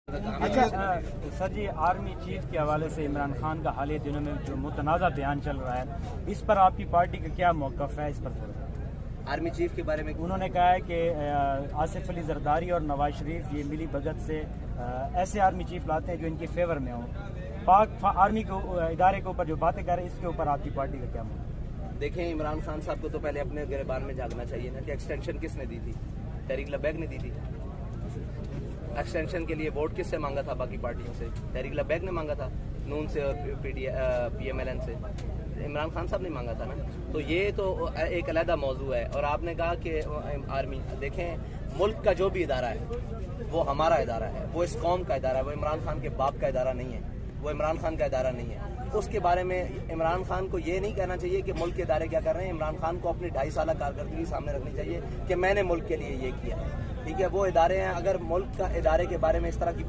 अच्छा सर जी, army chief के हवाले से इमरान खान का हालिया दिनों में जो मुतनाज़ा बयान चल रहा है, इस पर आपकी पार्टी का क्या मौक़िफ़ है? इस पर आर्मी चीफ के बारे में उन्होंने कहा है कि आसिफ अली जरदारी और नवाज शरीफ ये मिली भगत से ऐसे आर्मी चीफ लाते हैं जो इनके फेवर में हों। पाक आर्मी को इदारे के ऊपर जो बातें कर रहे हैं, इसके ऊपर आपकी पार्टी का क्या मौक़िफ़? देखें, इमरान खान साहब को तो पहले अपने गिरबान में झांकना चाहिए ना कि एक्सटेंशन किसने दी थी? तहरीक लबैक ने दी थी। एक्सटेंशन के लिए वोट किससे मांगा था? बाकी पार्टियों से। तहरीक लबैक ने मांगा था, नून से और PMLN से। इमरान खान साहब ने मांगा था ना। तो ये तो एक अलग मौजू है। और आपने कहा कि आर्मी, देखें मुल्क का जो भी इदारा है वो हमारा इदारा है, वो इस कौम का इदारा है, वो इमरान खान के बाप का इदारा नहीं है, वो इमरान खान का इदारा नहीं है। उसके बारे में इमरान खान को ये नहीं कहना चाहिए कि मुल्क के इदारे क्या कर रहे हैं। इमरान खान को अपनी 2.5 साल कारकर्दगी सामने रखनी चाहिए कि मैंने मुल्क के लिए ये किया है। ठीक है, वो इदारे हैं। अगर मुल्क का इदारे के बारे में इस तरह की बात